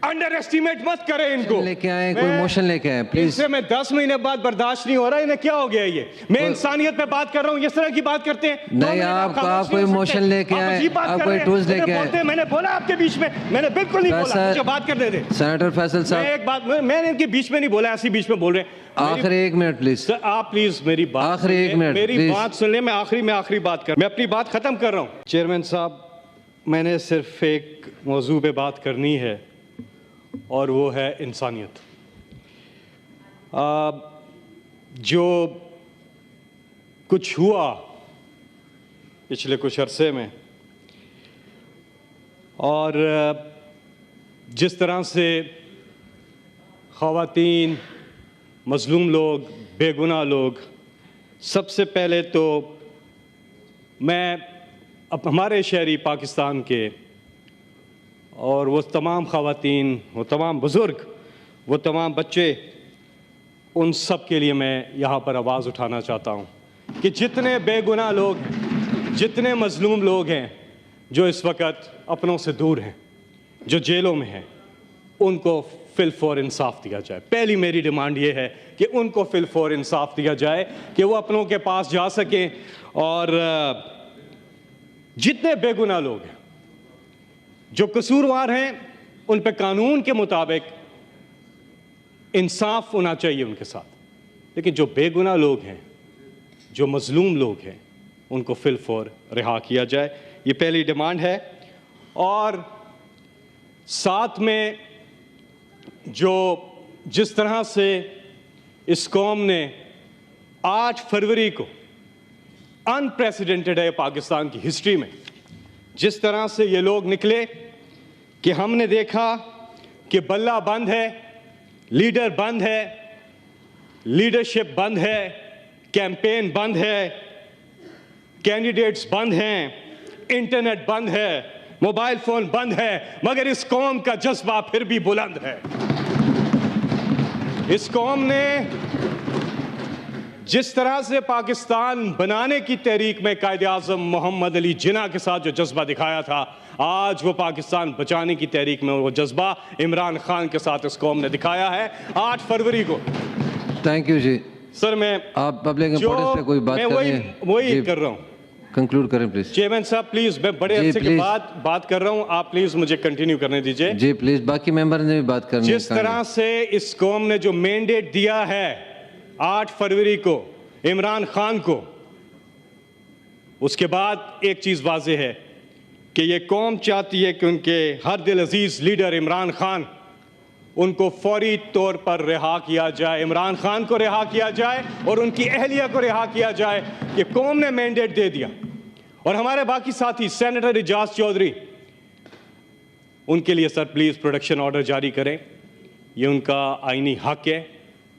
Under estimate मत करें इनको। लेके आए, कोई मोशन लेके आए प्लीज। इससे मैं 10 महीने बाद बर्दाश्त नहीं हो रहा। इन्हें क्या हो गया ये? मैं इंसानियत पे बात कर रहा हूँ, इस तरह की बात करते हैं। नहीं, आप कोई मोशन लेके आए, आप कोई टूल्स लेके आए। मैंने बोला आपके बीच में, मैंने बिल्कुल नहीं बोला, मुझे बात करने दे। सेनेटर फैसल साहब, एक बात मैंने इनके बीच में नहीं बोला, ऐसी बीच में बोल रहे हैं। आखिरी 1 मिनट प्लीज सर, आप प्लीज मेरी बात, आखिरी 1 मिनट मेरी बात सुन ले। मैं आखिरी बात कर, मैं अपनी बात खत्म कर रहा हूँ। चेयरमैन साहब, मैंने सिर्फ एक मौजू पे बात करनी है और वो है इंसानियत। जो कुछ हुआ पिछले कुछ अरसे में और जिस तरह से ख़वातीन, मज़लूम लोग, बेगुनाह लोग, सबसे पहले तो मैं अब हमारे शहरी पाकिस्तान के और वो तमाम ख़वातीन, वो तमाम बुज़ुर्ग, वो तमाम बच्चे, उन सब के लिए मैं यहाँ पर आवाज़ उठाना चाहता हूँ कि जितने बेगुनाह लोग, जितने मज़लूम लोग हैं जो इस वक्त अपनों से दूर हैं, जो जेलों में हैं, उनको फिल फॉर इंसाफ दिया जाए। पहली मेरी डिमांड ये है कि उनको फिल फॉर इंसाफ दिया जाए कि वो अपनों के पास जा सकें और जितने बेगुनाह लोग हैं, जो कसूरवार हैं, उन पे कानून के मुताबिक इंसाफ होना चाहिए उनके साथ। लेकिन जो बेगुनाह लोग हैं, जो मजलूम लोग हैं, उनको फिल फॉर रिहा किया जाए। ये पहली डिमांड है। और साथ में जो जिस तरह से इस कौम ने 8 फरवरी को अनप्रेसिडेंटेड है पाकिस्तान की हिस्ट्री में, जिस तरह से ये लोग निकले कि हमने देखा कि बल्ला बंद है, लीडर बंद है, लीडरशिप बंद है, कैंपेन बंद है, कैंडिडेट्स बंद हैं, इंटरनेट बंद है, मोबाइल फोन बंद है, मगर इस कौम का जज्बा फिर भी बुलंद है। इस कौम ने जिस तरह से पाकिस्तान बनाने की तहरीक में कायदे आज़म मोहम्मद अली जिन्ना के साथ जो जज्बा दिखाया था, आज वो पाकिस्तान बचाने की तहरीक में वो जज्बा इमरान खान के साथ इस कौम ने दिखाया है 8 फरवरी को। Thank you ji. सर, मैं आप पब्लिक इंपॉर्टेंस पे कोई बात कर रहे हैं? वही कर रहा हूँ। कंक्लूड करें प्लीज। चेयरमैन साहब प्लीज, मैं बड़े अरसे के बाद बात कर रहा हूँ, आप प्लीज मुझे कंटिन्यू करने दीजिए। जी प्लीज, बाकी मेंबर ने भी बात करनी है। जिस तरह से इस कौम ने जो मैंडेट दिया है 8 फरवरी को इमरान खान को, उसके बाद एक चीज वाज़ेह है कि ये कौम चाहती है कि उनके हर दिल अजीज लीडर इमरान खान, उनको फौरी तौर पर रिहा किया जाए, इमरान खान को रिहा किया जाए और उनकी अहलिया को रिहा किया जाए। कि कौम ने मैंडेट दे दिया और हमारे बाकी साथी सेनेटर इजाज चौधरी, उनके लिए सर प्लीज प्रोटेक्शन ऑर्डर जारी करें। ये उनका आईनी हक है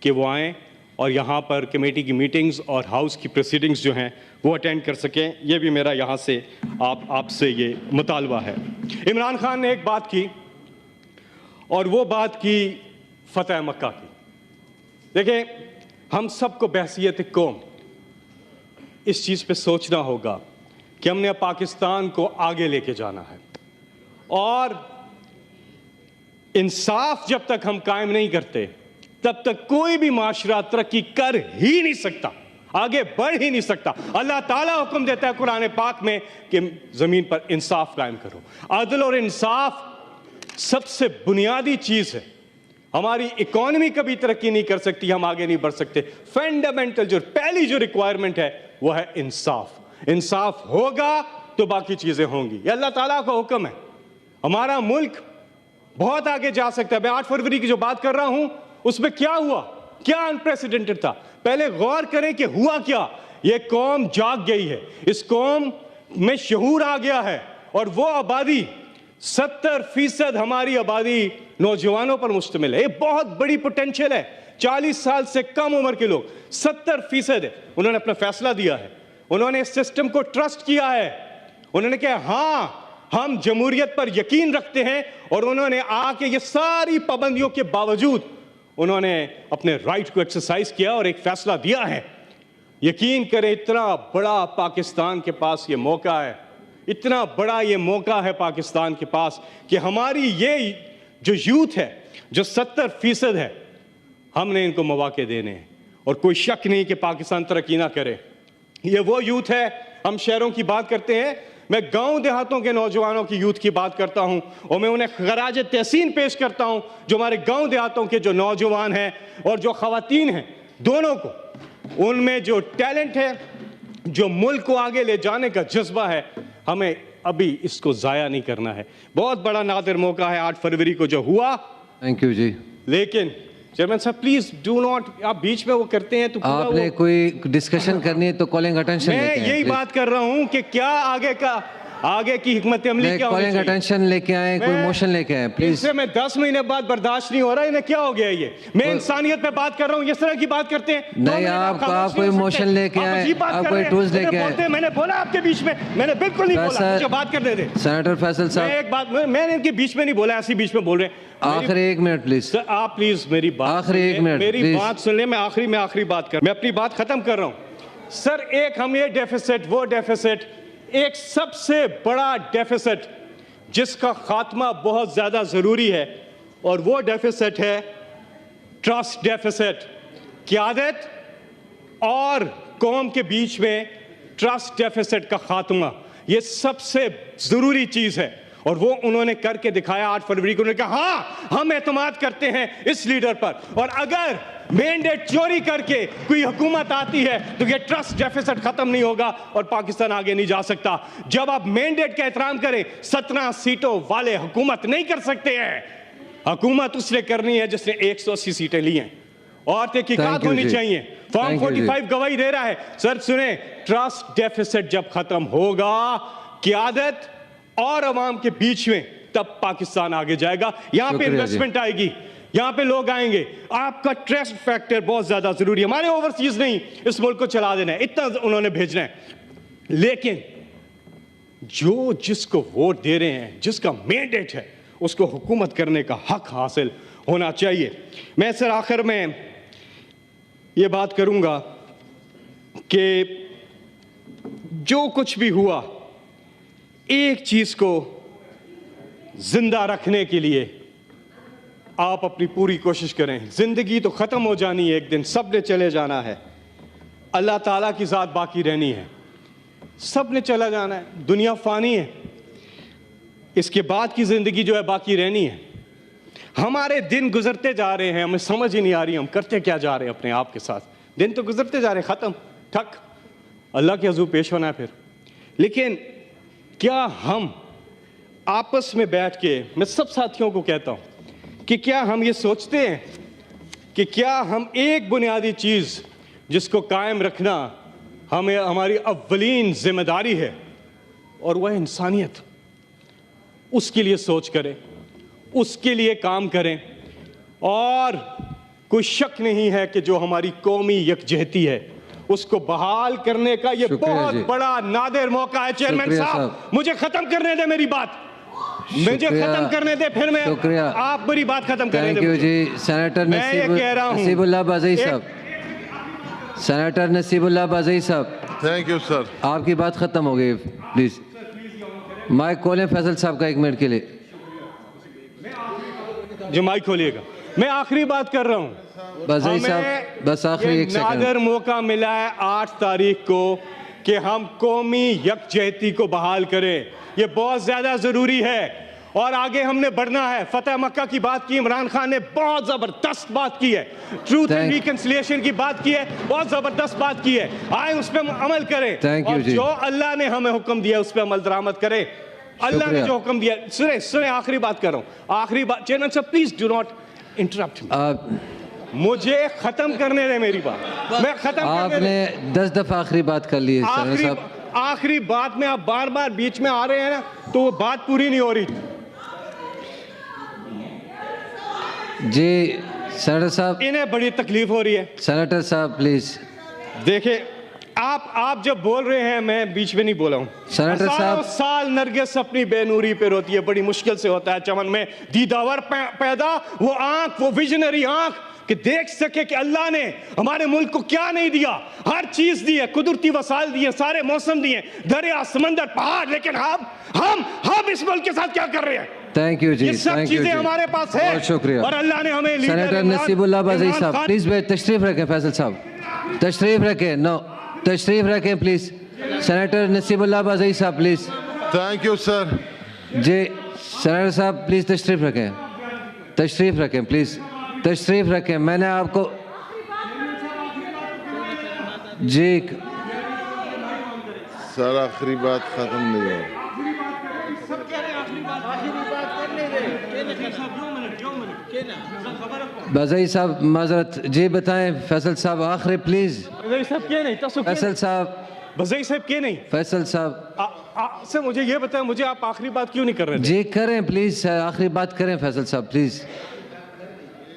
कि वो आएँ और यहाँ पर कमेटी की मीटिंग्स और हाउस की प्रोसीडिंग्स जो हैं वो अटेंड कर सकें। ये भी मेरा यहाँ से आपसे ये मुतालबा है। इमरान खान ने एक बात की और वो बात की फतह मक्का की। देखें, हम सबको बहसियत कौम इस चीज़ पे सोचना होगा कि हमने पाकिस्तान को आगे लेके जाना है और इंसाफ जब तक हम कायम नहीं करते तब तक कोई भी माशरा तरक्की कर ही नहीं सकता, आगे बढ़ ही नहीं सकता। अल्लाह ताला हुक्म देता है कुरान पाक में कि ज़मीन पर इंसाफ कायम करो। अदल और इंसाफ सबसे बुनियादी चीज़ है। हमारी इकॉनमी कभी तरक्की नहीं कर सकती, हम आगे नहीं बढ़ सकते। फंडामेंटल जो पहली जो रिक्वायरमेंट है वो है इंसाफ। इंसाफ होगा तो बाकी चीज़ें होंगी। ये अल्लाह ताला का हुक्म है। हमारा मुल्क बहुत आगे जा सकता है। मैं 8 फरवरी की जो बात कर रहा हूं उसमें क्या हुआ, क्या अनप्रेसिडेंटेड था, पहले गौर करें कि हुआ क्या। ये कौम जाग गई है, इस कौम में शऊर आ गया है और वो आबादी 70% हमारी आबादी नौजवानों पर मुश्तमिल है। ये बहुत बड़ी पोटेंशियल है। 40 साल से कम उम्र के लोग 70% है। उन्होंने अपना फैसला दिया है, उन्होंने इस सिस्टम को ट्रस्ट किया है, उन्होंने कहा हाँ हम जमहूरियत पर यकीन रखते हैं और उन्होंने आके ये सारी पाबंदियों के बावजूद उन्होंने अपने राइट को एक्सरसाइज किया और एक फैसला दिया है। यकीन करें, इतना बड़ा पाकिस्तान के पास ये मौका है, इतना बड़ा ये मौका है पाकिस्तान के पास कि हमारी ये जो यूथ है, जो 70% है, हमने इनको मौके देने हैं। और कोई शक नहीं कि पाकिस्तान तरक्की ना करे। ये वो यूथ है, हम शहरों की बात करते हैं, मैं गांव देहातों के नौजवानों की यूथ की बात करता हूं और मैं उन्हें खराज तहसीन पेश करता हूं जो हमारे गांव देहातों के जो नौजवान हैं और जो खवातीन हैं, दोनों को उनमें जो टैलेंट है, जो मुल्क को आगे ले जाने का जज्बा है, हमें अभी इसको ज़ाया नहीं करना है। बहुत बड़ा नादिर मौका है 8 फरवरी को जो हुआ। थैंक यू जी। लेकिन चेयरमैन साहब प्लीज डू नॉट, आप बीच में वो करते हैं तो आपने कोई डिस्कशन करनी है तो कॉलिंग अटेंशन मैं यही बात कर रहा हूं कि क्या आगे की हिकमत अमली क्या होनी कॉलिंग चाहिए? अटेंशन लेके आए, कोई मोशन लेके आए प्लीज। इससे मैं 10 महीने बाद बर्दाश्त नहीं हो रहा, इन्हें क्या हो गया ये? मैं इंसानियत पे बात कर रहा हूं, इस तरह की बात करते हैं। नहीं, आप कोई मोशन लेके आए, आप कोई टूल्स लेके आए। मैंने बोला आपके बीच में, मैंने बिल्कुल नहीं बोला, मुझे बात करने दे। सेनेटर फैसल साहब, एक बात मैंने इनके बीच में नहीं बोला, ऐसी बीच में बोल रहे हैं। आखिरी 1 मिनट प्लीज सर, आप प्लीज मेरी बात, आखिरी 1 मिनट मेरी बात सुन ले। मैं आखिरी बात कर, मैं अपनी बात खत्म कर रहा हूं। सर, एक हम ये डेफिसिट, वो डेफिसिट, एक सबसे बड़ा डेफिसिट जिसका खात्मा बहुत ज्यादा जरूरी है, और वो डेफिसिट है ट्रस्ट डेफिसिट। क़यादत और कौम के बीच में ट्रस्ट डेफिसिट का खात्मा, ये सबसे जरूरी चीज है, और वो उन्होंने करके दिखाया 8 फरवरी को। उन्होंने कहा हाँ, हम एतमाद करते हैं इस लीडर पर, और अगर मैंडेट चोरी करके कोई हुकूमत आती है तो ये ट्रस्ट डेफिसिट खत्म नहीं होगा और पाकिस्तान आगे नहीं जा सकता। जब आप मैंडेट का एहतराम करें, 17 सीटों वाले हुकूमत नहीं कर सकते हैं। हुकूमत उसने करनी है जिसने 180 सीटें ली हैं, और तहकीकात होनी चाहिए। फॉर्म 45 गवाही दे रहा है। सर सुने, ट्रस्ट डेफिसिट जब खत्म होगा क़यादत और अवाम के बीच में, तब पाकिस्तान आगे जाएगा। यहां पे इन्वेस्टमेंट आएगी, यहां पे लोग आएंगे। आपका ट्रस्ट फैक्टर बहुत ज्यादा जरूरी है। हमारे ओवरसीज नहीं, इस मुल्क को चला देना है, इतना उन्होंने भेजना है। लेकिन जो जिसको वोट दे रहे हैं, जिसका मैंडेट है, उसको हुकूमत करने का हक हासिल होना चाहिए। मैं सर आखिर में ये बात करूंगा कि जो कुछ भी हुआ, एक चीज को जिंदा रखने के लिए आप अपनी पूरी कोशिश करें। जिंदगी तो खत्म हो जानी है एक दिन, सब ने चले जाना है, अल्लाह ताला की जात बाकी रहनी है, सब ने चला जाना है, दुनिया फानी है, इसके बाद की जिंदगी जो है बाकी रहनी है। हमारे दिन गुजरते जा रहे हैं, हमें समझ ही नहीं आ रही हम करते क्या जा रहे हैं अपने आप के साथ। दिन तो गुजरते जा रहे हैं, खत्म ठक, अल्लाह के हजूर पेश होना है फिर। लेकिन क्या हम आपस में बैठ के, मैं सब साथियों को कहता हूं कि क्या हम ये सोचते हैं कि क्या हम एक बुनियादी चीज जिसको कायम रखना हमें हमारी अव्वलीन जिम्मेदारी है, और वह इंसानियत, उसके लिए सोच करें, उसके लिए काम करें। और कोई शक नहीं है कि जो हमारी कौमी यकजहती है, उसको बहाल करने का ये बहुत बड़ा नादिर मौका है। चेयरमैन साहब, मुझे खत्म करने दे मेरी बात, मुझे खत्म करने दे, फिर मैं आप मेरी बात खत्म करने दे। थैंक यू जी। सेनेटर नसीबुल्लाह बाज़ई साहब, सेनेटर नसीबुल्लाह बाज़ई साहब, थैंक यू सर, आपकी बात खत्म हो गई, प्लीज माइक खोलें फैसल साहब का 1 मिनट के लिए। जो माइक खोलिएगा, मैं आखिरी बात कर रहा हूं। बाज़ई साहब बस आखिरी 1 सेकंड। नादिर मौका मिला है 8 तारीख को कि हम कौमी यकजहती को बहाल करें, ये बहुत ज्यादा जरूरी है। और आगे हमने बढ़ना है। फतेह मक्का की बात की, इमरान खान ने बहुत जबरदस्त बात की है, ट्रूथ एंड रिकंसिलिएशन की बात की है, बहुत जबरदस्त बात की है। आए उस पर अमल करें, और जो अल्लाह ने हमें हुक्म दिया उस पर अमल दरामद करें। अल्लाह ने जो हुक्म दिया, सुने आखिरी बात कर रहा हूं, आखिरी बात। चेयरमैन साहब प्लीज डू नॉट इंटरप्ट मी, मुझे खत्म करने दे मेरी बात, मैं खत्म। आपने 10 दफा आखिरी बात कर ली है। आखिरी बात में आप बार बार बीच में आ रहे हैं ना, तो वो बात पूरी नहीं हो रही जी। सेनेटर साहब, इन्हें बड़ी तकलीफ हो रही है। सेनेटर साहब प्लीज देखिए, आप जब बोल रहे हैं, मैं बीच में नहीं बोला हूं। सेनेटर साहब, साल नरगिस अपनी बेनूरी पे रोती है, बड़ी मुश्किल से होता है चमन में दीदावर पैदा, वो आंख, वो विजनरी आंख कि देख सके कि अल्लाह ने हमारे मुल्क को क्या नहीं दिया। हर चीज दी है, कुदरती वसाइल दिए, सारे मौसम दिए, दरिया, समंदर, पहाड़, लेकिन हम इस मुल्क के साथ क्या कर रहे हैं? थैंक यू जी, ये सब थैंक यू चीजें जी, हमारे पास है बहुत शुक्रिया। और अल्लाह ने हमें लीडर सेनेटर नसीबुल्लाह बाज़ई साहब प्लीज तशरीफ रखें। फैसल साहब तशरीफ रखें, नो तशरीफ रखें प्लीज। सेनेटर नसीबुल्लाह बाज़ई साहब प्लीज। Thank you sir. जी सेनेटर साहब प्लीज तशरीफ रखें, तशरीफ रखें प्लीज, तशरीफ रखें। मैंने आपको जी सर आखिरी बात खत्म नहीं हो। बाज़ई साहब माजरत जी बताएं। फैसल साहब आखिरी प्लीज। बज़ई साहब क्यों नहीं फैसल साहब, बज़ई साहब क्यों नहीं फैसल साहब सर मुझे ये बताएं, मुझे आप आखिरी बात क्यों नहीं कर रहे थे? जी करें प्लीज, आखिरी बात करें फैसल साहब प्लीज।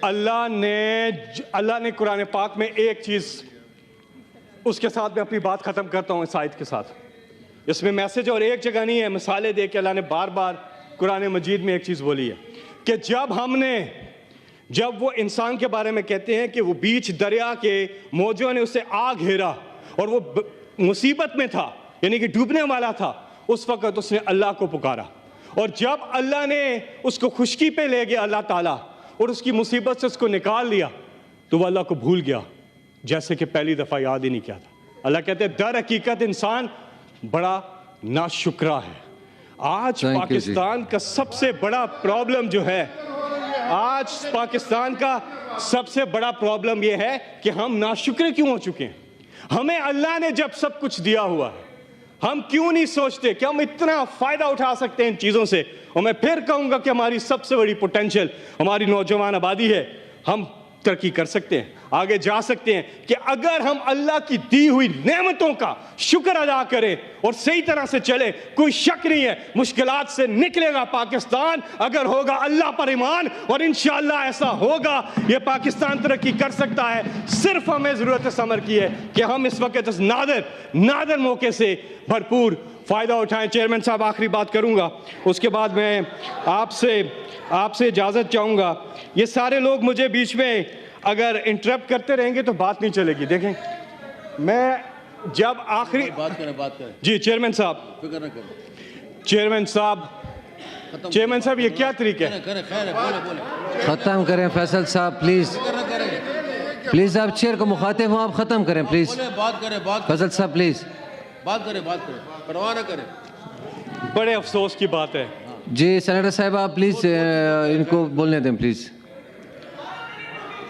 अल्लाह ने कुरान पाक में एक चीज, उसके साथ मैं अपनी बात खत्म करता हूँ इस आयत के साथ। इसमें मैसेज और एक जगह नहीं है, मिसालें दे के अल्लाह ने बार बार कुरान मजीद में एक चीज बोली है कि जब वो इंसान के बारे में कहते हैं कि वो बीच दरिया के मौजों ने उसे आ घेरा और वो मुसीबत में था, यानी कि डूबने वाला था, उस वक्त उसने अल्लाह को पुकारा। और जब अल्लाह ने उसको खुशकी पे ले गया अल्लाह ताला और उसकी मुसीबत से उसको निकाल लिया, तो वह अल्लाह को भूल गया जैसे कि पहली दफ़ा याद ही नहीं किया था। अल्लाह कहते हैं दर हकीकत इंसान बड़ा नाशुक्रा है। आज पाकिस्तान का सबसे बड़ा प्रॉब्लम जो है, आज पाकिस्तान का सबसे बड़ा प्रॉब्लम यह है कि हम नाशुक्र क्यों हो चुके हैं। हमें अल्लाह ने जब सब कुछ दिया हुआ है, हम क्यों नहीं सोचते कि हम इतना फायदा उठा सकते हैं इन चीजों से। और मैं फिर कहूंगा कि हमारी सबसे बड़ी पोटेंशियल हमारी नौजवान आबादी है। हम तरक्की कर सकते हैं, आगे जा सकते हैं कि अगर हम अल्लाह की दी हुई नेमतों का शुक्र अदा करें और सही तरह से चले। कोई शक नहीं है मुश्किलात से निकलेगा पाकिस्तान अगर होगा अल्लाह पर ईमान, और इंशाअल्लाह ऐसा होगा। ये पाकिस्तान तरक्की कर सकता है। सिर्फ हमें जरूरत समर की है कि हम इस वक्त इस नादर मौके से भरपूर फायदा उठाएं। चेयरमैन साहब आखिरी बात करूंगा, उसके बाद मैं आपसे इजाजत चाहूंगा। ये सारे लोग मुझे बीच में अगर इंटरप्ट करते रहेंगे तो बात नहीं चलेगी। देखें मैं जब आखिरी बात करें जी चेयरमैन साहब, फिक्र न करें। चेयरमैन साहब ये क्या तरीका है? खत्म करें फैसल साहब प्लीज, प्लीज आप चेयर को मुखातिब हो, आप खत्म करें प्लीज। बात करें फैसल साहब प्लीज बात करें परवाह न करें। बड़े अफसोस की बात है जी। सेनेटर साहब आप प्लीज इनको बोलने दें, प्लीज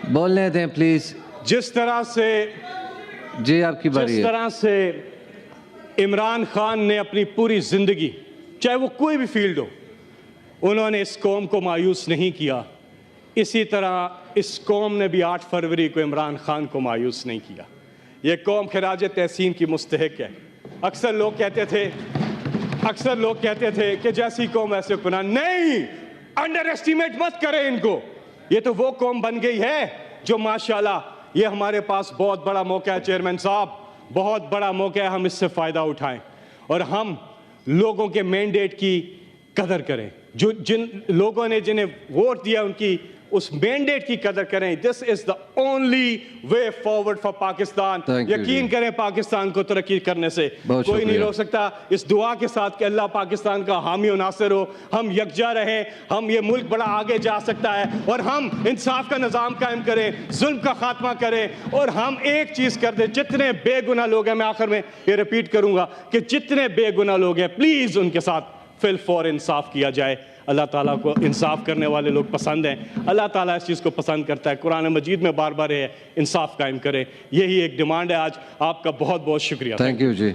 बोलने दें प्लीज। जिस तरह से जी आपकी बारी है। जिस तरह से इमरान खान ने अपनी पूरी जिंदगी, चाहे वो कोई भी फील्ड हो, उन्होंने इस कौम को मायूस नहीं किया, इसी तरह इस कौम ने भी 8 फरवरी को इमरान खान को मायूस नहीं किया। ये कौम खिराज तहसीन की मुस्तहिक है। अक्सर लोग कहते थे कि जैसी कौम वैसे हुक्मरान। नहीं, अंडर एस्टिमेट मत करें इनको। ये तो वो कौम बन गई है जो माशाल्लाह, ये हमारे पास बहुत बड़ा मौका है चेयरमैन साहब, बहुत बड़ा मौका है, हम इससे फ़ायदा उठाएं और हम लोगों के मैंडेट की कदर करें। जो जिन लोगों ने जिन्हें वोट दिया उनकी उस मैंडेट की कदर करें। This is the only way forward for Pakistan. यकीन करें पाकिस्तान को तरक्की करने से कोई नहीं रोक सकता। इस दुआ के साथ कि अल्लाह पाकिस्तान का हामी और नासिर हो, हम यकजा रहें, हम ये मुल्क बड़ा आगे जा सकता है और हम इंसाफ का निज़ाम कायम करें, जुल्म का खात्मा करें और हम एक चीज़ कर दें। जितने बेगुनाह लोग हैं, मैं आखिर में ये रिपीट करूंगा कि जितने बेगुनाह लोग हैं प्लीज़ उनके साथ फिल फॉर इंसाफ किया जाए। अल्लाह ताला को इंसाफ करने वाले लोग पसंद हैं, अल्लाह ताला इस चीज़ को पसंद करता है। कुरान मजीद में बार बार है इंसाफ कायम करें, यही एक डिमांड है आज। आपका बहुत बहुत शुक्रिया। Thank you ji.